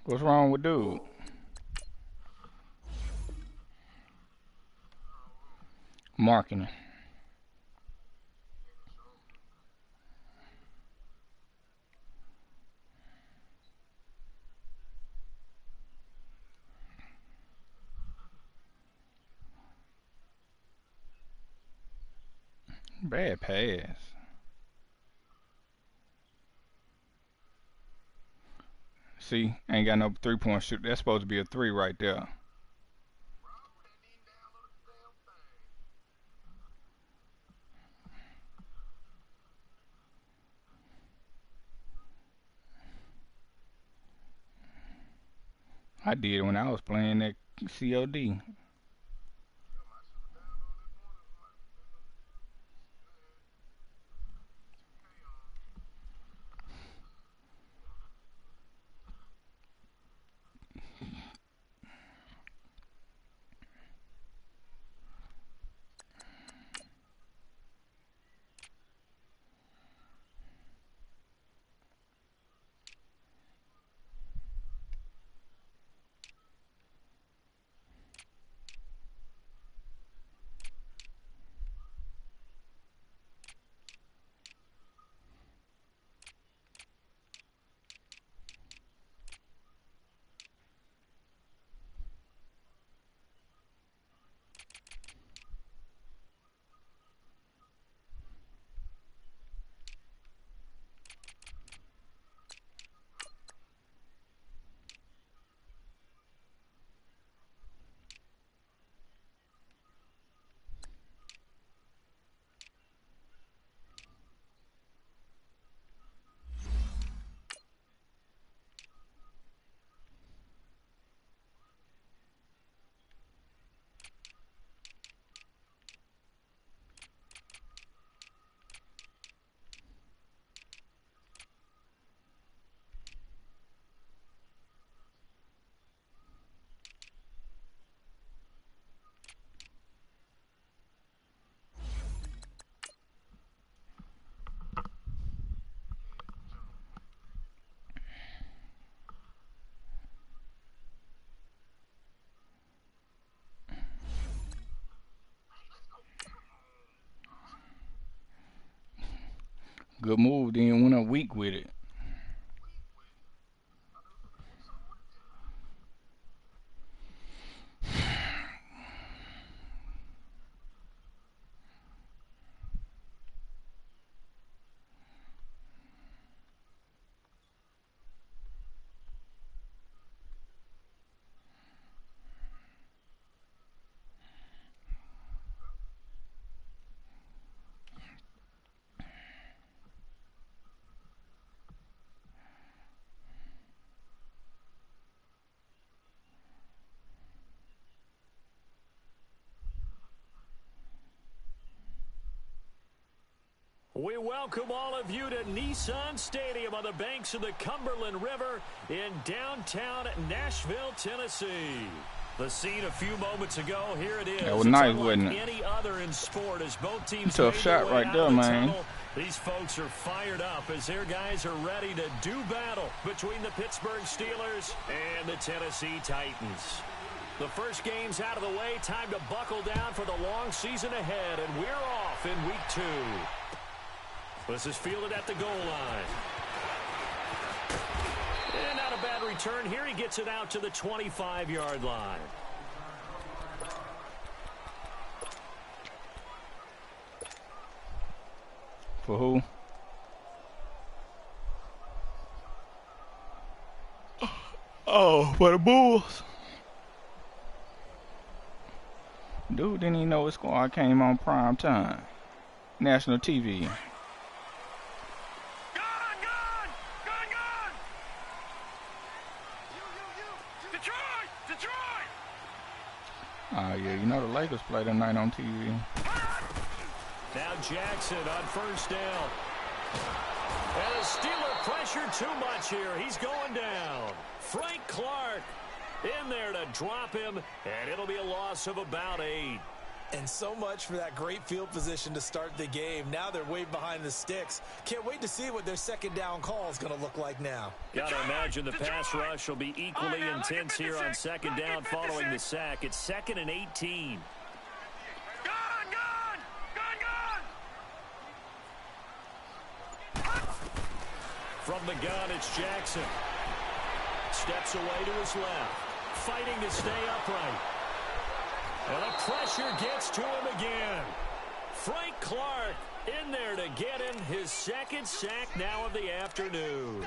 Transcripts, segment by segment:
What's wrong with dude? Marketing. Bad pass. See, ain't got no 3-point shoot. That's supposed to be a 3 right there. I did when I was playing that COD. Good move. Then went up weak with it. We welcome all of you to Nissan Stadium on the banks of the Cumberland River in downtown Nashville, Tennessee. The scene a few moments ago, here it is. That was nice, unlike wasn't it? any other in sport as both teams Tough made shot their way right out there, of the man. tunnel. These folks are fired up as their guys are ready to do battle between the Pittsburgh Steelers and the Tennessee Titans. The first game's out of the way. Time to buckle down for the long season ahead, and we're off in week 2. This is fielded at the goal line. And not a bad return here. He gets it out to the 25-yard line. For who? Oh, for the Bulls. Dude didn't even know his squad came on prime time. National TV. Yeah, you know the Lakers play tonight on TV. Now Jackson on first down. And the Steeler pressure too much here. He's going down. Frank Clark in there to drop him, and it'll be a loss of about 8. And so much for that great field position to start the game. Now they're way behind the sticks. Can't wait to see what their second down call is going to look like now. Gotta imagine the pass rush will be equally intense here on second down following the sack. It's 2nd and 18. From the gun, it's Jackson. Steps away to his left. Fighting to stay upright. And the pressure gets to him again. Frank Clark in there to get him his second sack now of the afternoon.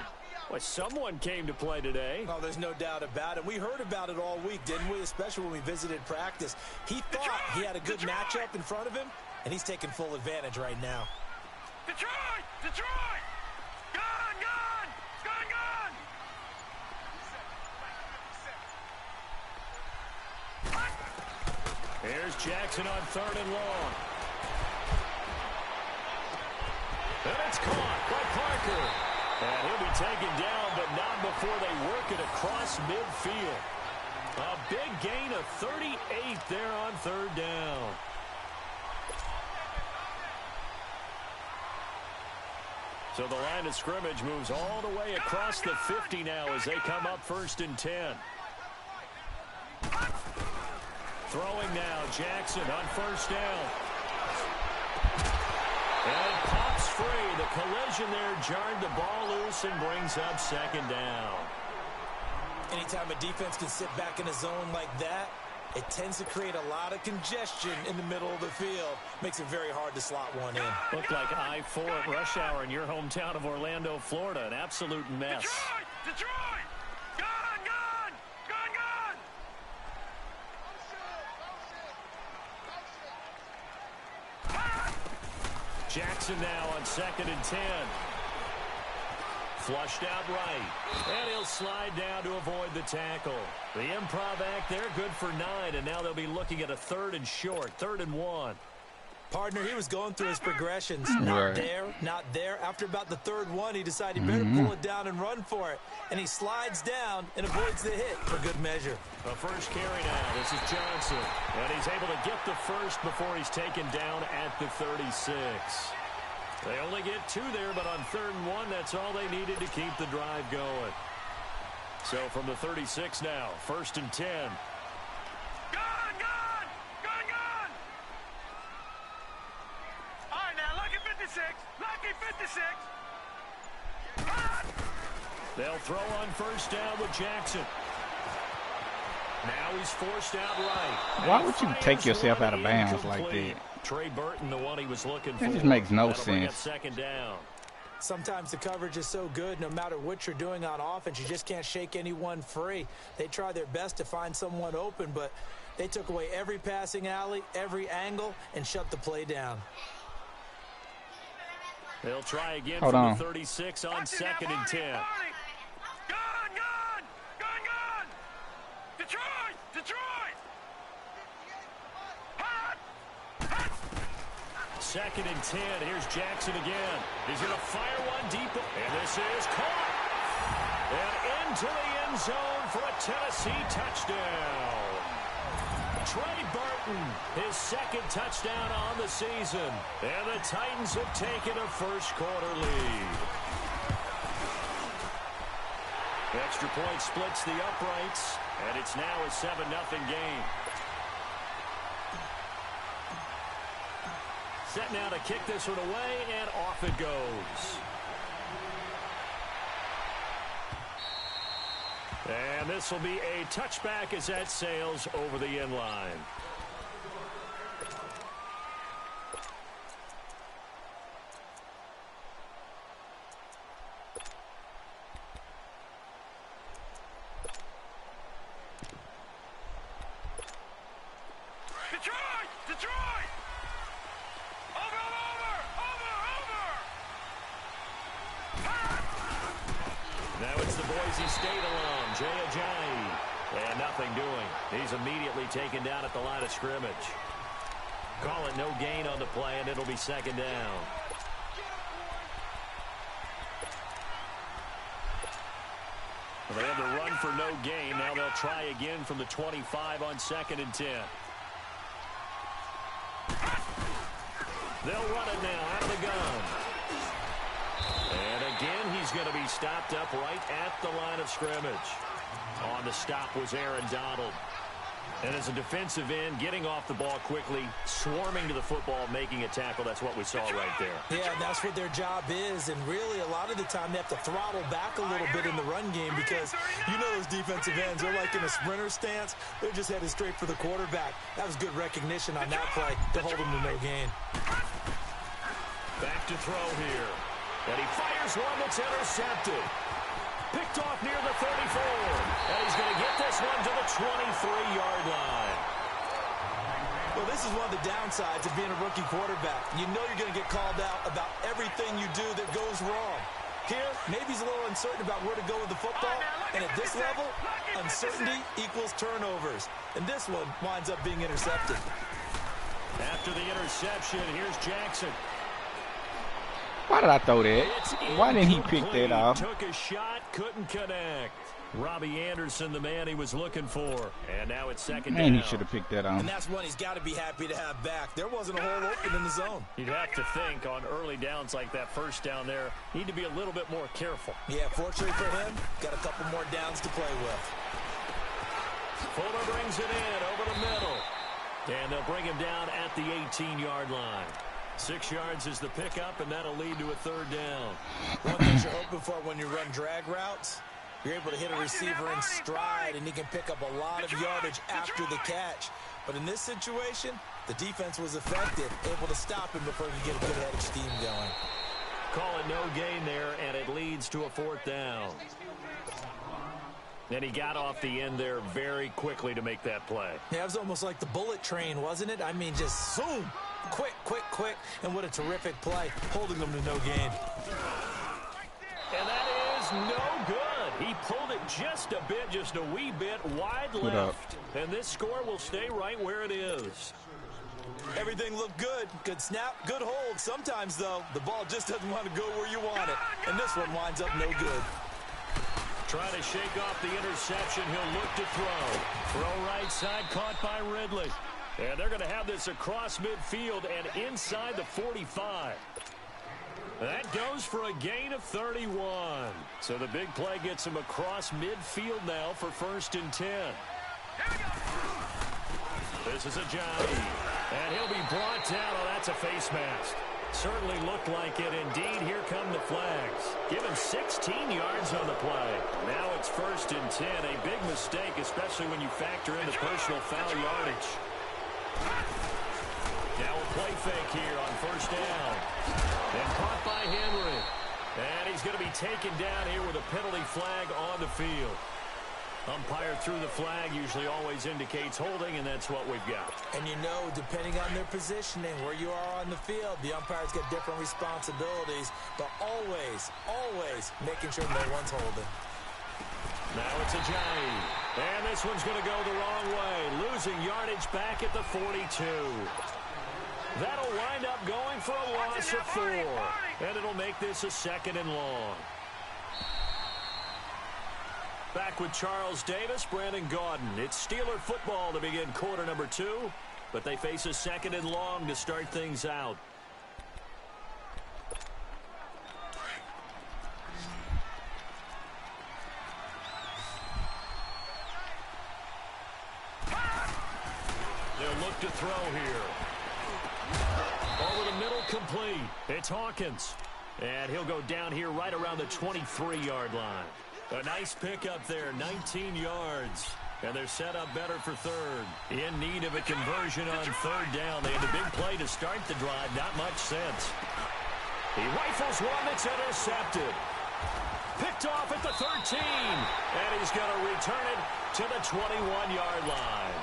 Well, someone came to play today. Oh, there's no doubt about it. We heard about it all week, didn't we? Especially when we visited practice. He thought he had a good matchup in front of him, and he's taking full advantage right now. Detroit! Detroit! Gun! Gun! Gun! Gun! Here's Jackson on 3rd and long. And it's caught by Parker. And he'll be taken down, but not before they work it across midfield. A big gain of 38 there on 3rd down. So the line of scrimmage moves all the way across the 50 now as they come up 1st and 10. Throwing now, Jackson on 1st down. And it pops free. The collision there jarred the ball loose and brings up 2nd down. Anytime a defense can sit back in a zone like that, it tends to create a lot of congestion in the middle of the field. Makes it very hard to slot one in. Looked like I-4 at rush hour in your hometown of Orlando, Florida. An absolute mess. Detroit! Detroit! Gun! Gun! Gun! Gun! Jackson now on 2nd and 10. Flushed out right. And he'll slide down to avoid the tackle. The improv act there, good for 9. And now they'll be looking at a 3rd and short. 3rd and 1. Partner, he was going through his progressions. Right. Not there, not there. After about the 3rd one, he decided he better pull it down and run for it. And he slides down and avoids the hit for good measure. A first carry now. This is Johnson. And he's able to get the first before he's taken down at the 36. They only get 2 there, but on 3rd and 1, that's all they needed to keep the drive going. So from the 36 now, 1st and 10. Gun! Gun! Gun! Gun! All right, now, lucky 56. Lucky 56. Gun! They'll throw on 1st down with Jackson. Now he's forced out right. Why would you take yourself out of bounds like that? Trey Burton, the one he was looking for. That just makes no That'll bring up sense. 2nd down. Sometimes the coverage is so good, no matter what you're doing on offense, you just can't shake anyone free. They try their best to find someone open, but they took away every passing alley, every angle, and shut the play down. They'll try again Hold from on. the 36 on 2nd and 10. Gun! Gun! Gun! Gun! Detroit! Detroit! 2nd and 10. Here's Jackson again. He's going to fire one deep. And this is caught. And into the end zone for a Tennessee touchdown. Trey Burton, his 2nd touchdown on the season. And the Titans have taken a first-quarter lead. Extra point splits the uprights. And it's now a 7-0 game. Set now to kick this one away, and off it goes. And this will be a touchback as that sails over the end line. Detroit! Detroit! Over! Now it's the Boise State alum, Jay Ajayi. And nothing doing. He's immediately taken down at the line of scrimmage. Call it no gain on the play, and it'll be 2nd down. Well, they had to run for no gain. Now they'll try again from the 25 on 2nd and 10. They'll run it now out of the gun. And again, he's going to be stopped up right at the line of scrimmage. On the stop was Aaron Donald. And as a defensive end, getting off the ball quickly, swarming to the football, making a tackle, that's what we saw right there. Yeah, and that's what their job is. And really, a lot of the time, they have to throttle back a little bit in the run game because you know those defensive ends, they're like in a sprinter stance. They're just headed straight for the quarterback. That was good recognition on that play to hold them to no gain. Back to throw here. And he fires one that's intercepted. Picked off near the 34. And he's going to get this one to the 23-yard line. Well, this is one of the downsides of being a rookie quarterback. You know you're going to get called out about everything you do that goes wrong. Here, maybe he's a little uncertain about where to go with the football. And at this level, uncertainty equals turnovers. And this one winds up being intercepted. After the interception, here's Jackson. Why did I throw that? Why didn't he pick that off? Took a shot, couldn't connect. Robbie Anderson, the man he was looking for. And now it's second down. Man, he should have picked that off. And that's one he's got to be happy to have back. There wasn't a hole open in the zone. You'd have to think on early downs like that first down there, need to be a little bit more careful. Yeah, fortunately for him, got a couple more downs to play with. Fuller brings it in over the middle. And they'll bring him down at the 18-yard line. 6 yards is the pickup, and that'll lead to a third down. One thing you're hoping for when you run drag routes, you're able to hit a receiver in stride, and he can pick up a lot of yardage after the catch. But in this situation, the defense was effective, able to stop him before he could get a good headed steam going. Call it no gain there, and it leads to a fourth down. And he got off the end there very quickly to make that play. Yeah, it was almost like the bullet train, wasn't it? I mean, just zoom. Quick, quick, quick. And what a terrific play, holding them to no gain. And that is no good. He pulled it just a bit, just a wee bit wide left. And this score will stay right where it is. Everything looked good. Good snap, good hold. Sometimes, though, the ball just doesn't want to go where you want it. And this one winds up no good. Trying to shake off the interception. He'll look to throw. Throw right side, caught by Ridley. And they're going to have this across midfield and inside the 45. That goes for a gain of 31. So the big play gets him across midfield now for 1st and 10. This is a Johnny. And he'll be brought down. Oh, that's a face mask. Certainly looked like it. Indeed, here come the flags. Given 16 yards on the play. Now it's 1st and 10. A big mistake, especially when you factor in the personal foul yardage. Now a play fake here on 1st down. And caught by Henry. And he's going to be taken down here with a penalty flag on the field. Umpire threw the flag, usually always indicates holding, and that's what we've got. And you know, depending on their positioning, where you are on the field, the umpires get different responsibilities, but always, always making sure no one's holding. Now it's a Johnny. And this one's going to go the wrong way. Losing yardage back at the 42. That'll wind up going for a loss of 4. And it'll make this a 2nd and long. Back with Charles Davis, Brandon Gaudin. It's Steeler football to begin quarter number 2, but they face a 2nd and long to start things out. They'll look to throw here. Over the middle, complete. It's Hawkins. And he'll go down here right around the 23-yard line. A nice pickup there, 19 yards. And they're set up better for 3rd. In need of a conversion on 3rd down. They had a big play to start the drive, not much sense. He rifles one that's intercepted. Picked off at the 13. And he's going to return it to the 21-yard line.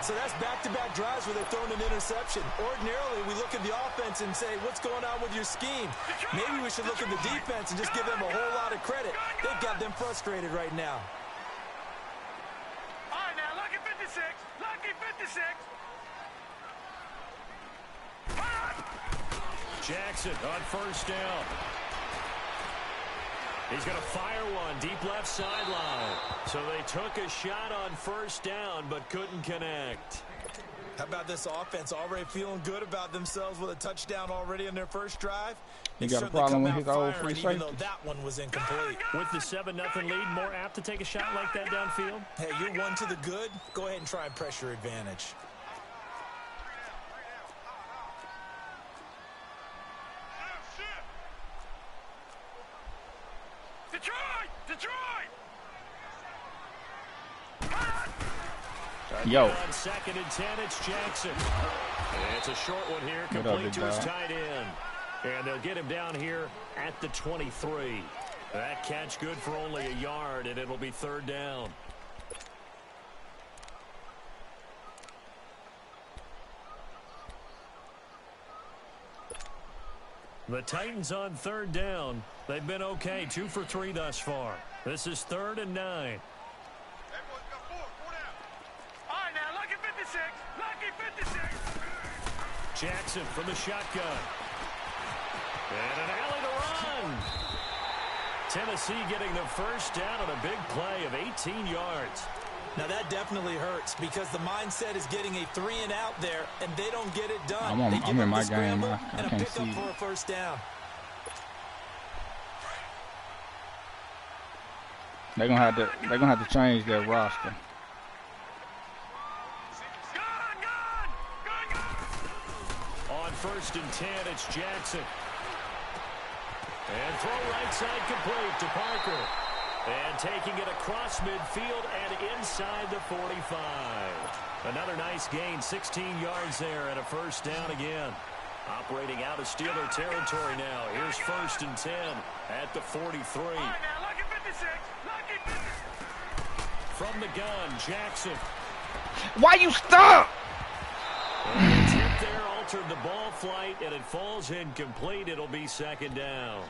So that's back-to-back drives where they've thrown an interception. Ordinarily, we look at the offense and say, what's going on with your scheme? Maybe we should look at the defense and just give them a whole lot of credit. They've got them frustrated right now. All right, now, lucky 56. Lucky 56. Jackson on 1st down. He's going to fire one deep left sideline. So they took a shot on 1st down but couldn't connect. How about this offense already feeling good about themselves with a touchdown already in their first drive? You got a problem with his old free even though safety? that one was incomplete. With the 7-0 lead, more apt to take a shot like that downfield? Hey, you're one to the good. Go ahead and try and press your advantage. Detroit! Detroit! Yo. On 2nd and 10, it's Jackson. And it's a short one here, complete to his tight end. And they'll get him down here at the 23. That catch good for only a yard, and it'll be 3rd down. The Titans on 3rd down. They've been okay, 2 for 3 thus far. This is 3rd and 9. Jackson from the shotgun. And an alley to run. Tennessee getting the first down on a big play of 18 yards. Now that definitely hurts because the mindset is getting a 3-and-out there, and they don't get it done. I'm in my game. I and a can't pickup see. for a first down. They're gonna have to change their roster. On 1st and 10, it's Jackson. And throw right side complete to Parker. And taking it across midfield and inside the 45. Another nice gain, 16 yards there and a first down again. Operating out of Steeler territory now. Here's 1st and 10 at the 43. From the gun, Jackson. Why you stop? And it's hit there, altered the ball flight, and it falls incomplete. It'll be 2nd down.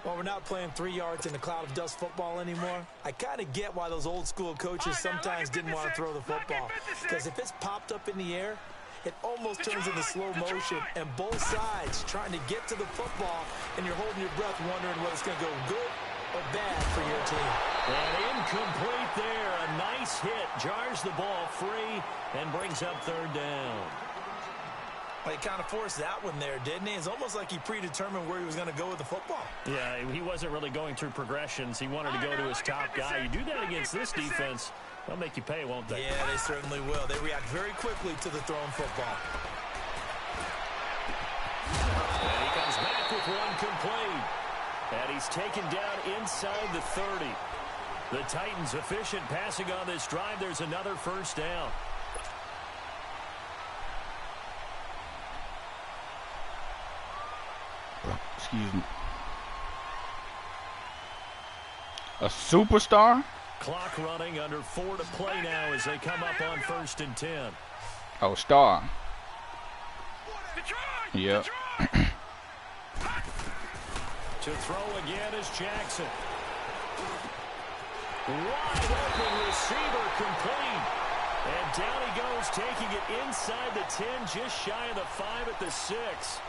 Well, we're not playing 3 yards in a cloud of dust football anymore. I kind of get why those old school coaches sometimes didn't want to throw the football. Because if it's popped up in the air, it almost turns into slow motion, and both sides trying to get to the football, and you're holding your breath wondering whether it's going to go good or bad for your team. And incomplete there. A nice hit. Jars the ball free and brings up 3rd down. Well, he kind of forced that one there, didn't he? It's almost like he predetermined where he was going to go with the football. Yeah, he wasn't really going through progressions. He wanted to go to his top guy. You do that against this defense, they'll make you pay, won't they? Yeah, they certainly will. They react very quickly to the thrown football. And he comes back with one complete. And he's taken down inside the 30. The Titans efficient passing on this drive. There's another first down. Excuse me. A superstar? Clock running, under 4 to play now as they come up on 1st and 10. Oh, star. Yep. To throw again is Jackson. Wide open receiver complete. And down he goes, taking it inside the 10, just shy of the 5 at the 6.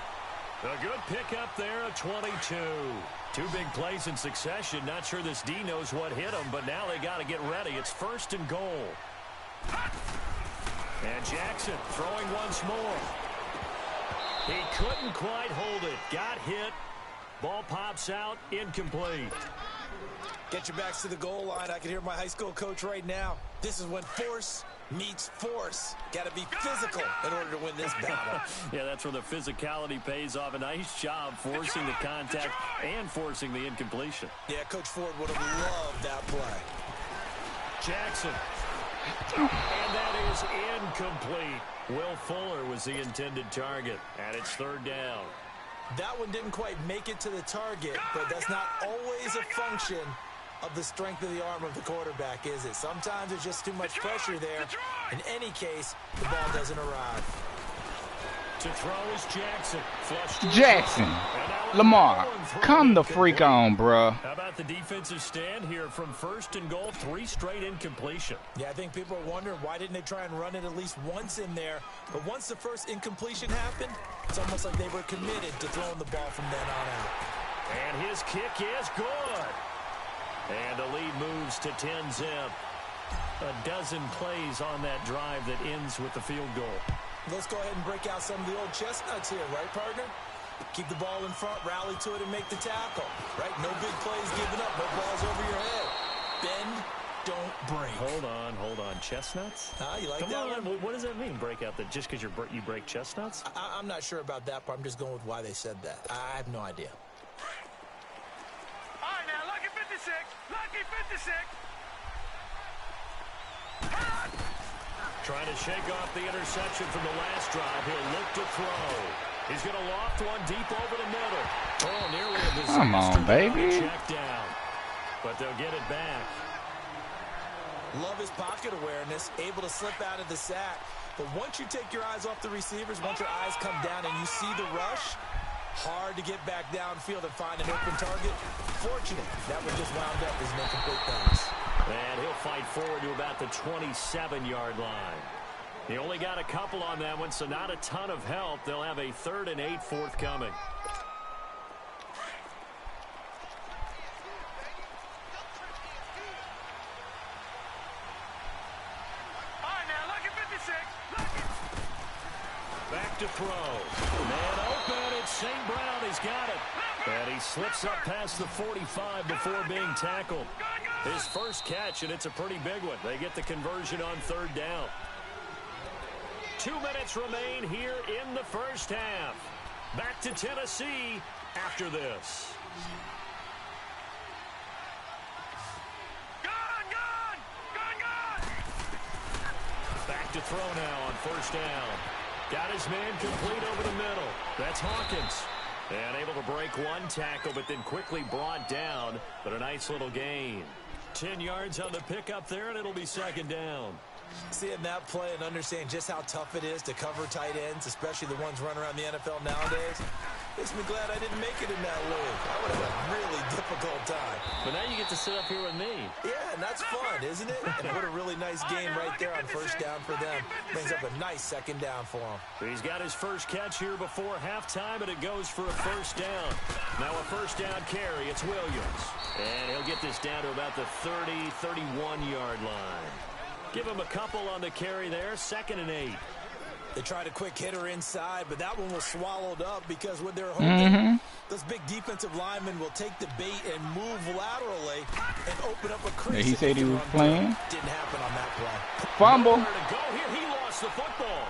A good pickup there, a 22. 2 big plays in succession. Not sure this D knows what hit him, but now they got to get ready. It's 1st and goal. And Jackson throwing once more. He couldn't quite hold it. Got hit. Ball pops out, incomplete. Get your backs to the goal line. I can hear my high school coach right now. This is when force meets force. Got to be physical in order to win this battle. Yeah, that's where the physicality pays off. A nice job forcing the contact and forcing the incompletion. Yeah, Coach Ford would have loved that play. Jackson. And that is incomplete. Will Fuller was the intended target, and it's 3rd down. That one didn't quite make it to the target, but that's not always a function of the strength of the arm of the quarterback, is it? Sometimes there's just too much pressure there. In any case, the ball doesn't arrive. To throw is Jackson. Jackson. Lamar, come the freak on, bruh. How about the defensive stand here from 1st and goal, 3 straight incompletion. Yeah, I think people are wondering why didn't they try and run it at least once in there. But once the first incompletion happened, it's almost like they were committed to throwing the ball from then on out. And his kick is good. And the lead moves to 10-zip. A dozen plays on that drive that ends with the field goal. Let's go ahead and break out some of the old chestnuts here, right, partner? Keep the ball in front, rally to it, and make the tackle, right? No big plays given up, no balls over your head. Bend, don't break. Hold on. Chestnuts? You like Come that on. one? What does that mean, break out? That just because you break chestnuts? I'm not sure about that, but I'm just going with why they said that. I have no idea. All right, now, lucky 56. Lucky 56. Trying to shake off the interception from the last drive. He'll look to throw. He's going to loft one deep over the middle. Oh, nearly a disaster. Come on, baby. Check down. But they'll get it back. Love his pocket awareness, able to slip out of the sack. But once you take your eyes off the receivers, once your eyes come down and you see the rush, hard to get back downfield and find an open target. Fortunate, that one just wound up as an incomplete pass. And he'll fight forward to about the 27-yard line. He only got a couple on that one, so not a ton of help. They'll have a 3rd and 8 forthcoming. Back to throw. Man open. It's St. Brown. He's got it. And he slips up past the 45 before being tackled. His first catch, and it's a pretty big one. They get the conversion on 3rd down. 2 minutes remain here in the first half. Back to Tennessee after this. Back to throw now on 1st down. Got his man complete over the middle. That's Hawkins. And able to break one tackle, but then quickly brought down. But a nice little gain. 10 yards on the pickup there, and it'll be 2nd down. Seeing that play and understanding just how tough it is to cover tight ends, especially the ones running around the NFL nowadays, makes me glad I didn't make it in that league. I would have had a really difficult time. But now you get to sit up here with me. Yeah, and that's fun, isn't it? And what a really nice game right there on 1st down for them. Brings up a nice 2nd down for him. He's got his first catch here before halftime, and it goes for a 1st down. Now a 1st down carry. It's Williams. And he'll get this down to about the 30, 31-yard line. Give him a couple on the carry there. 2nd and 8. They tried a quick hitter inside, but that one was swallowed up because when they're hoping, those big defensive linemen will take the bait and move laterally and open up a crease. Yeah, he said he was playing. Didn't happen on that play. Fumble. Nowhere to go here. He lost the football.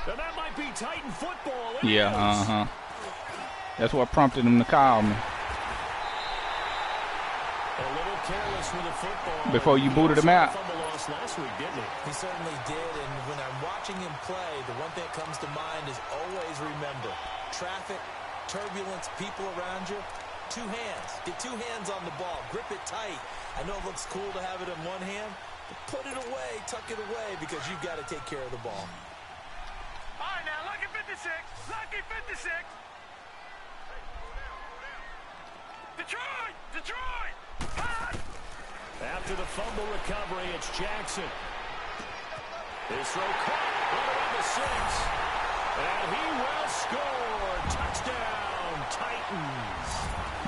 And that might be Titan football. Yeah, That's what prompted him to call me. A little careless with the football. Before you booted him out. Fumble loss last week, didn't he? He certainly did, and when I'm watching him play, the one thing that comes to mind is always remember, traffic, turbulence, people around you, 2 hands. Get 2 hands on the ball. Grip it tight. I know it looks cool to have it in one hand, but put it away, tuck it away, because you've got to take care of the ball. All right, now, lucky 56. Lucky 56. Detroit! After the fumble recovery, it's Jackson. His throw caught right around the 6. And he will score. Touchdown, Titans.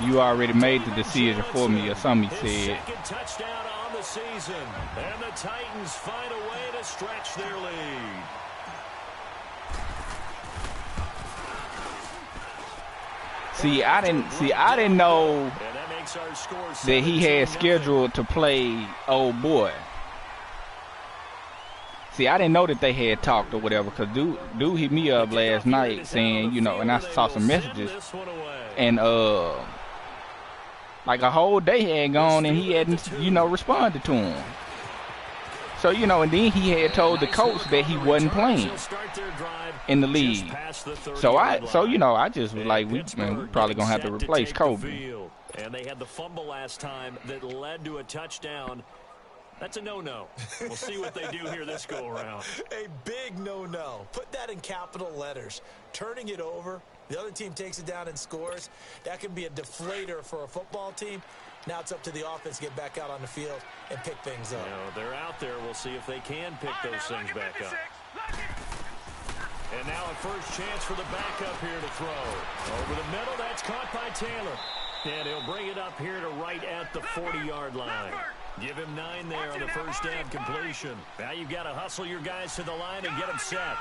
You already made the decision for me, or something His said. 2nd touchdown on the season. And the Titans find a way to stretch their lead. I didn't know that he had scheduled to play old boy. I didn't know that they had talked or whatever, because dude hit me up last night saying, and I saw some messages, and like a whole day had gone and he hadn't, responded to him. So, and then he had told the coach that he wasn't playing in the league. So I just was like, we probably going to have to replace Kobe. And they had the fumble last time that led to a touchdown. That's a no-no. We'll see what they do here this go-around. A big no-no. Put that in capital letters. Turning it over, the other team takes it down and scores. That can be a deflator for a football team. Now it's up to the offense to get back out on the field and pick things up. They're out there. We'll see if they can pick those things back up. And now a first chance for the backup here to throw. Over the middle, that's caught by Taylor. And he'll bring it up here to right at the 40-yard line. Give him 9 there on the first down completion. Now you've got to hustle your guys to the line and get them set.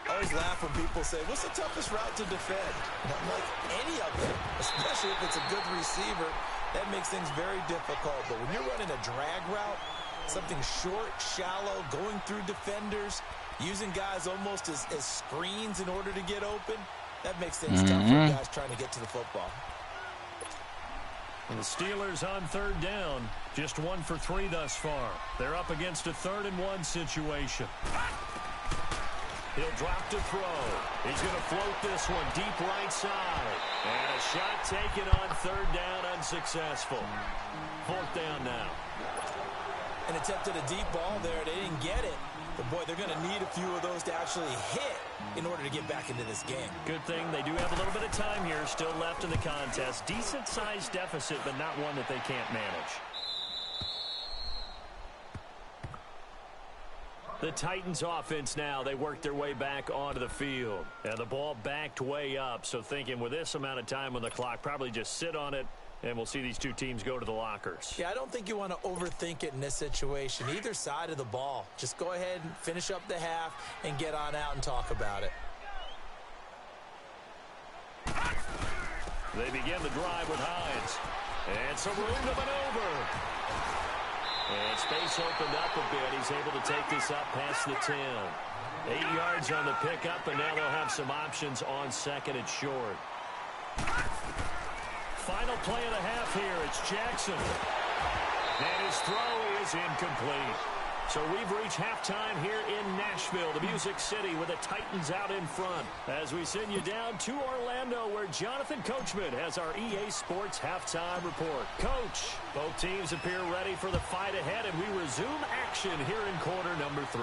I always laugh when people say, what's the toughest route to defend? And I'm like, any of them, especially if it's a good receiver. That makes things very difficult. But when you're running a drag route, something short, shallow, going through defenders, using guys almost as screens in order to get open, that makes things tough for guys trying to get to the football. And the Steelers on third down, just 1 for 3 thus far. They're up against a 3rd and 1 situation. He'll drop to throw. He's going to float this one deep right side. And a shot taken on 3rd down, unsuccessful. 4th down now. And attempted a deep ball there. They didn't get it. But, boy, they're going to need a few of those to actually hit in order to get back into this game. Good thing they do have a little bit of time here still left in the contest. Decent-sized deficit, but not one that they can't manage. The Titans offense now, they work their way back onto the field. And the ball backed way up, so thinking with this amount of time on the clock, probably just sit on it, and we'll see these two teams go to the lockers. Yeah, I don't think you want to overthink it in this situation. Either side of the ball. Just go ahead and finish up the half and get on out and talk about it. They begin the drive with Hines. And some room to maneuver. And space opened up a bit. He's able to take this up past the 10. 8 yards on the pickup, and now they'll have some options on 2nd and short. Final play of the half here. It's Jackson. And his throw is incomplete. So we've reached halftime here in Nashville, the Music City, with the Titans out in front. As we send you down to Orlando, where Jonathan Coachman has our EA Sports halftime report. Coach, both teams appear ready for the fight ahead, and we resume action here in quarter number 3.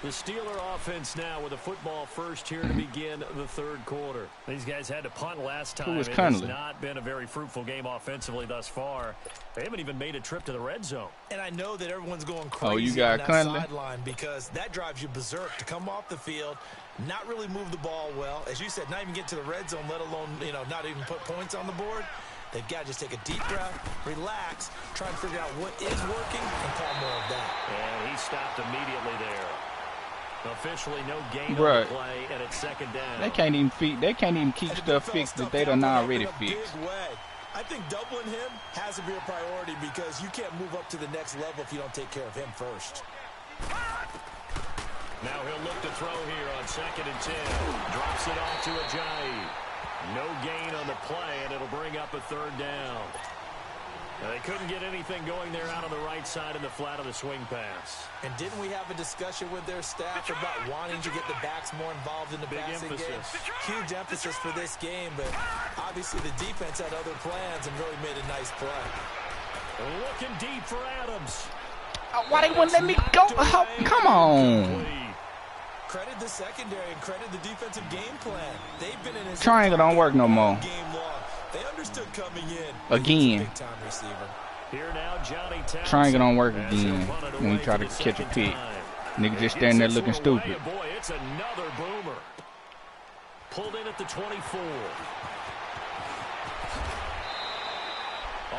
The Steeler offense now with a football first here to begin the 3rd quarter. These guys had to punt last time. It has not been a very fruitful game offensively thus far. They haven't even made a trip to the red zone. And I know that everyone's going crazy you got on that sideline because that drives you berserk to come off the field, not really move the ball well. As you said, not even get to the red zone, let alone, not even put points on the board. They've got to just take a deep breath, relax, try and figure out what is working, and call more of that. And he stopped immediately there. Officially no gain on the play, and it's 2nd down. They can't even keep stuff fixed that they done already fixed. I think doubling him has to be a priority because you can't move up to the next level if you don't take care of him first. Now he'll look to throw here on 2nd and 10. Drops it off to Ajayi. No gain on the play, and it'll bring up a 3rd down. Now, they couldn't get anything going there out on the right side in the flat of the swing pass. And didn't we have a discussion with their staff about wanting to get the backs more involved in the passing game? Huge emphasis for this game, but obviously the defense had other plans and really made a nice play. Looking deep for Adams. Why they wouldn't let me go? Come on. Credit the secondary and credit the defensive game plan. They've been in a triangle don't work no more. Game long. They understood coming in. Again. Big time receiver. Here now, Johnny Townsend. Triangle don't work again when you try to catch a pick. Nigga just standing there looking stupid. Boy, it's another boomer. Pulled in at the 24.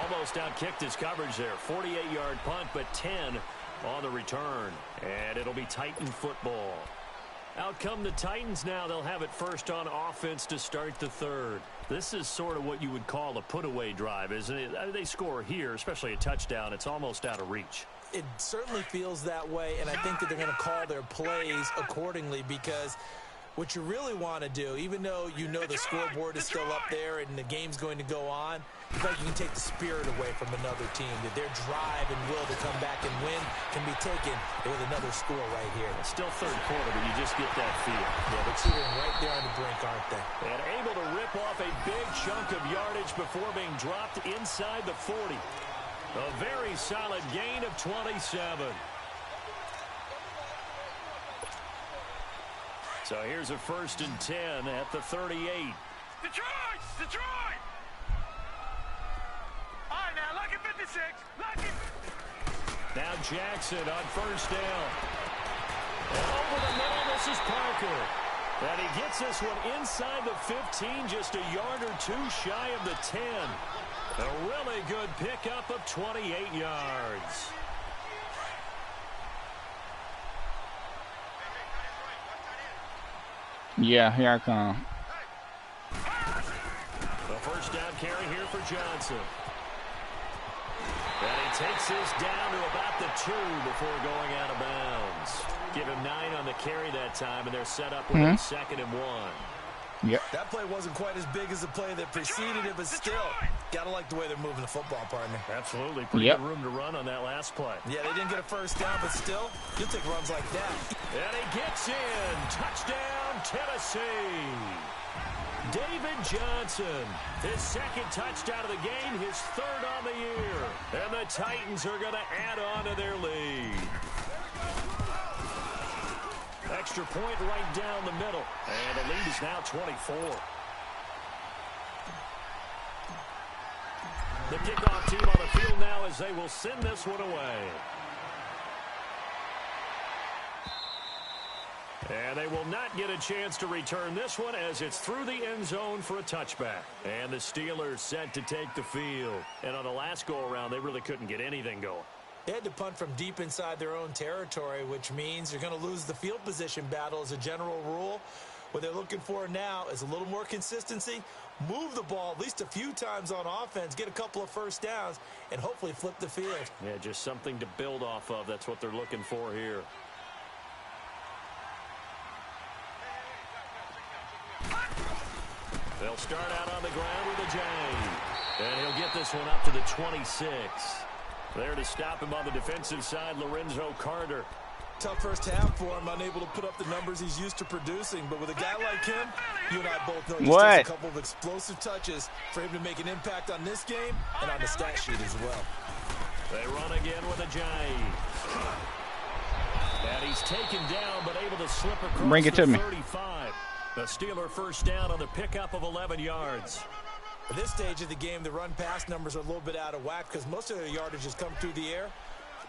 Almost outkicked his coverage there. 48-yard punt, but 10 on the return. And it'll be Titan football. Out come the Titans now. They'll have it first on offense to start the 3rd. This is sort of what you would call a put-away drive, isn't it? They score here, especially a touchdown. It's almost out of reach. It certainly feels that way, and I think that they're going to call their plays accordingly because what you really want to do, even though you know the scoreboard is still up there and the game's going to go on, you feel like you can take the spirit away from another team, that their drive and will to come back and win can be taken with another score right here. It's still 3rd quarter, but you just get that feel. Yeah, they're teetering right there on the brink, aren't they? And able to rip off a big chunk of yardage before being dropped inside the 40. A very solid gain of 27. So here's a 1st and 10 at the 38. Detroit! Detroit! All right, now, lucky 56. Lucky. Now Jackson on 1st down. And over the middle, this is Parker. And he gets this one inside the 15, just a yard or two shy of the 10. A really good pickup of 28 yards. Yeah, here I come. The first down carry here for Johnson. And he takes this down to about the 2 before going out of bounds. Give him 9 on the carry that time, and they're set up with a 2nd and 1. Yep. That play wasn't quite as big as the play that preceded it, but still, gotta like the way they're moving the football, partner. Absolutely. Pretty good room to run on that last play. Yeah, they didn't get a first down, but still, you'll take runs like that. And he gets in. Touchdown, Tennessee. David Johnson, his 2nd touchdown of the game, his 3rd on the year. And the Titans are going to add on to their lead. Extra point right down the middle. And the lead is now 24. The kickoff team on the field now as they will send this one away. And they will not get a chance to return this one as it's through the end zone for a touchback. And the Steelers set to take the field. And on the last go-around, they really couldn't get anything going. They had to punt from deep inside their own territory, which means you're going to lose the field position battle as a general rule. What they're looking for now is a little more consistency, move the ball at least a few times on offense, get a couple of first downs, and hopefully flip the field. Yeah, just something to build off of. That's what they're looking for here. They'll start out on the ground with a J. And he'll get this one up to the 26. There to stop him on the defensive side, Lorenzo Carter. Tough first half for him, unable to put up the numbers he's used to producing. But with a guy like him, you and I both know he takes a couple of explosive touches for him to make an impact on this game and on the stat sheet as well. They run again with a J. And he's taken down, but able to slip across the 35. The Steeler first down on the pickup of 11 yards. At this stage of the game, the run-pass numbers are a little bit out of whack because most of their yardage has come through the air.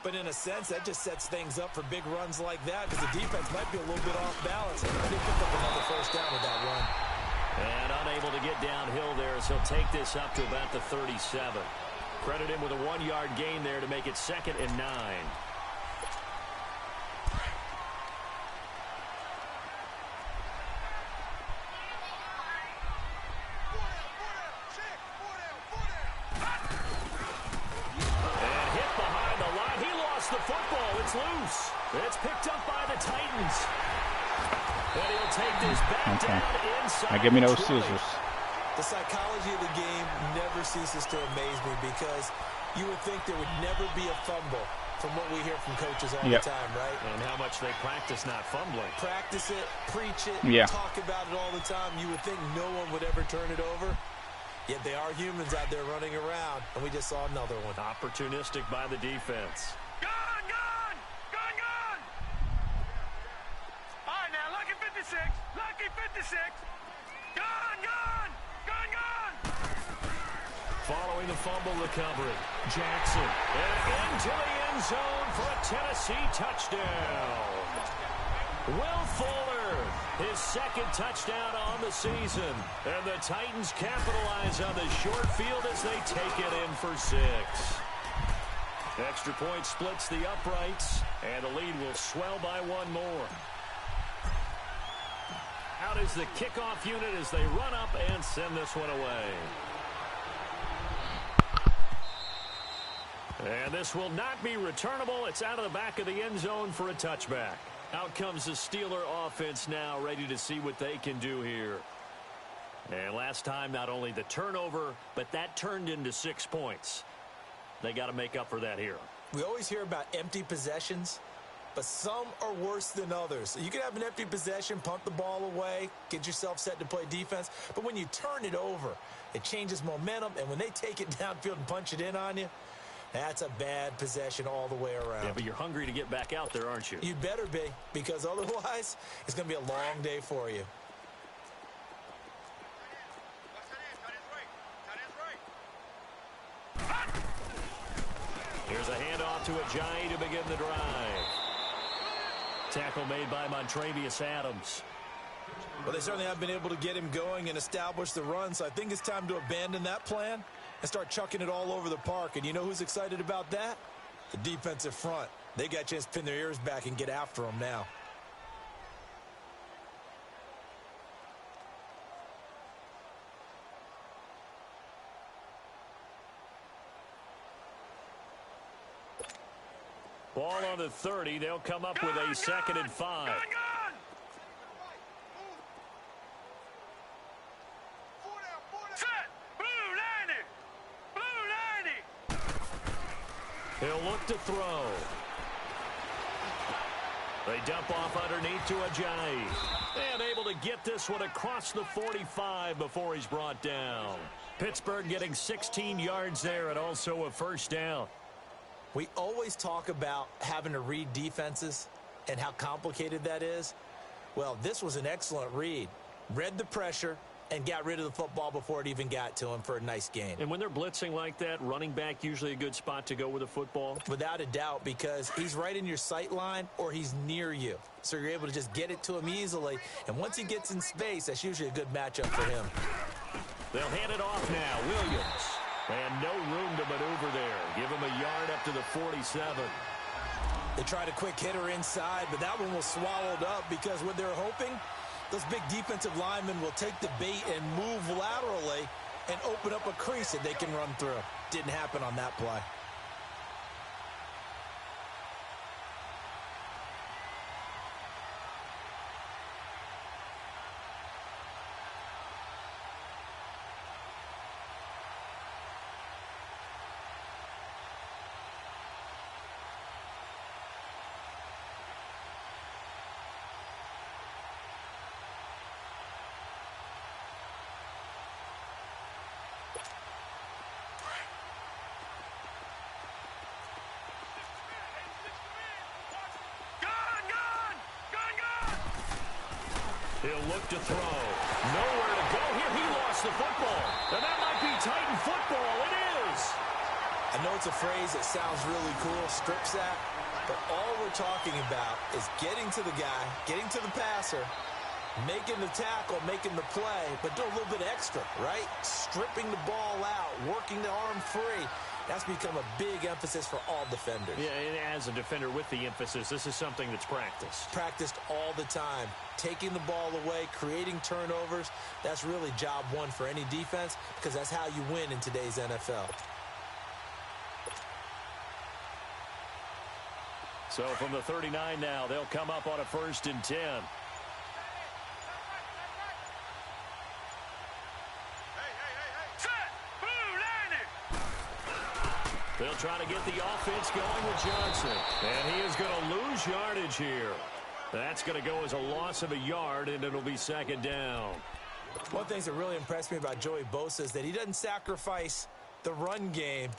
But in a sense, that just sets things up for big runs like that because the defense might be a little bit off balance. And they pick up another first down with that run. And unable to get downhill there as he'll take this up to about the 37. Credit him with a 1-yard gain there to make it 2nd and 9. Loose. It's picked up by the Titans. And he'll take this back down inside. Now give me those scissors. The psychology of the game never ceases to amaze me because you would think there would never be a fumble from what we hear from coaches all the time, right? And how much they practice not fumbling. Practice it, preach it, talk about it all the time. You would think no one would ever turn it over. Yet they are humans out there running around, and we just saw another one. Opportunistic by the defense. Lucky 56. Gone. Following the fumble recovery, Jackson. And into the end zone for a Tennessee touchdown. Will Fuller, his 2nd touchdown on the season. And the Titans capitalize on the short field as they take it in for 6. Extra point splits the uprights, and the lead will swell by 1 more. Out is the kickoff unit as they run up and send this one away. And this will not be returnable. It's out of the back of the end zone for a touchback. Out comes the Steeler offense now, ready to see what they can do here. And last time, not only the turnover, but that turned into 6 points. They got to make up for that here. We always hear about empty possessions, but some are worse than others. You can have an empty possession, punt the ball away, get yourself set to play defense. But when you turn it over, it changes momentum. And when they take it downfield and punch it in on you, that's a bad possession all the way around. Yeah, but you're hungry to get back out there, aren't you? You better be, because otherwise it's going to be a long day for you. Here's a handoff to Ajayi to begin the drive. Tackle made by Montravius Adams. Well, they certainly have been able to get him going and establish the run, so I think it's time to abandon that plan and start chucking it all over the park. And you know who's excited about that? The defensive front. They got a chance to pin their ears back and get after him now. Ball on the 30. They'll come up with a 2nd and 5. Gun! Set! Blue 90! Blue 90! He'll look to throw. They dump off underneath to Ajayi. And able to get this one across the 45 before he's brought down. Pittsburgh getting 16 yards there and also a first down. We always talk about having to read defenses and how complicated that is. Well, this was an excellent read. Read the pressure and got rid of the football before it even got to him for a nice gain. And when they're blitzing like that, running back usually a good spot to go with the football? Without a doubt, because he's right in your sight line or he's near you. So you're able to just get it to him easily. And once he gets in space, that's usually a good matchup for him. They'll hand it off now. Williams. And no room to maneuver there. Give him a yard up to the 47. They tried a quick hitter inside, but that one was swallowed up because what they're hoping, those big defensive linemen will take the bait and move laterally and open up a crease that they can run through. Didn't happen on that play. He'll look to throw. Nowhere to go here. He lost the football. And that might be Titan football. It is. I know it's a phrase that sounds really cool, strip sack, but all we're talking about is getting to the guy, getting to the passer, making the tackle, making the play, but do a little bit extra, right? Stripping the ball out, working the arm free. That's become a big emphasis for all defenders. Yeah, and as a defender with the emphasis, this is something that's practiced. Practiced all the time. Taking the ball away, creating turnovers, that's really job one for any defense because that's how you win in today's NFL. So from the 39 now, they'll come up on a 1st and 10. They'll try to get the offense going with Johnson. And he is going to lose yardage here. That's going to go as a loss of a yard, and it'll be 2nd down. One thing that really impressed me about Joey Bosa is that he doesn't sacrifice the run game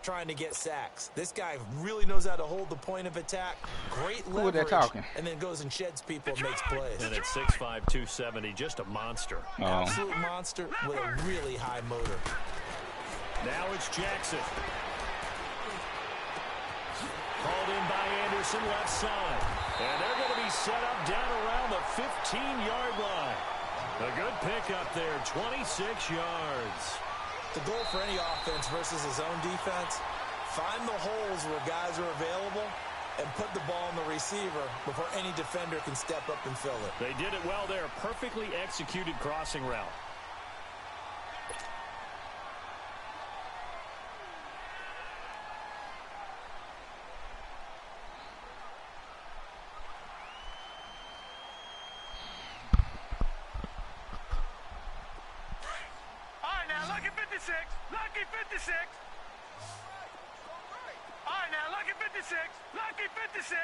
trying to get sacks. This guy really knows how to hold the point of attack. Great leverage. And then goes and sheds people and makes plays. And at 6'5", 270, just a monster. Oh. Absolute monster with a really high motor. Now it's Jackson. Called in by Anderson, left side. And they're going to be set up down around the 15-yard line. A good pickup there, 26 yards. The goal for any offense versus his own defense, find the holes where guys are available and put the ball on the receiver before any defender can step up and fill it. They did it well there. Perfectly executed crossing route. Lucky 56. All right, now, lucky 56. Lucky 56.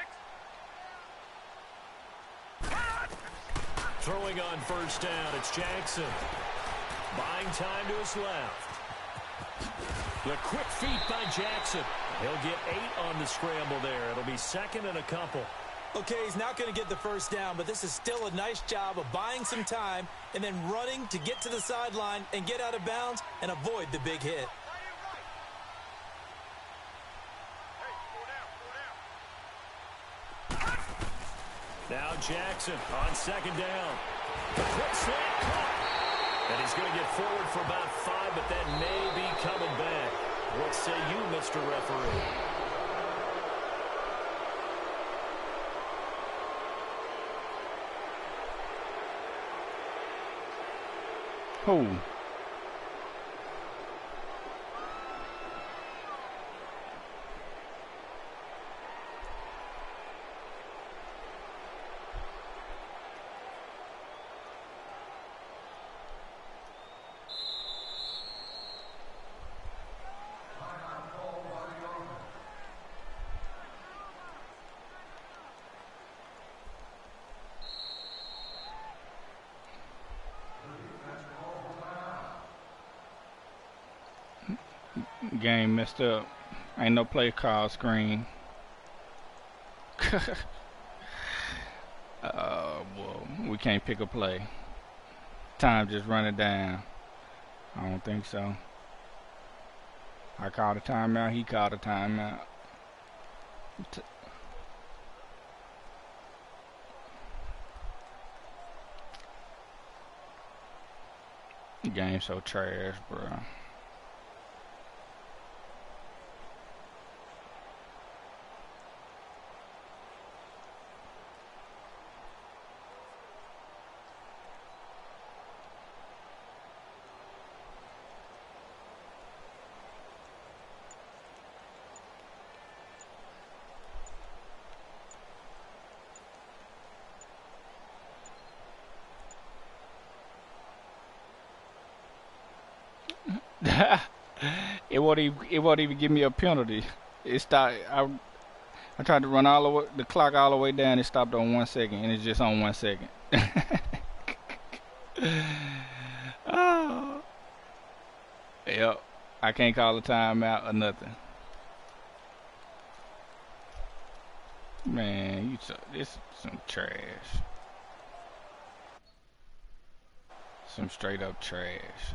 Throwing on 1st down, it's Jackson. Buying time to his left. The quick feet by Jackson. He'll get 8 on the scramble there. It'll be 2nd and a couple. Okay, he's not going to get the 1st down, but this is still a nice job of buying some time and then running to get to the sideline and get out of bounds and avoid the big hit. Now Jackson on 2nd down. Quick slant caught. And he's going to get forward for about 5, but that may be coming back. What say you, Mr. Referee? Who? Game messed up. Ain't no play call screen. Well, we can't pick a play. Time just running down. I don't think so. I called a timeout. He called a timeout. The game's so trash, bro. It won't even give me a penalty. It stopped. I tried to run all the way, the clock all the way down. It stopped on 1 second, and it's just on 1 second. Oh, yep. I can't call a timeout or nothing. Man, this is some trash. Some straight up trash.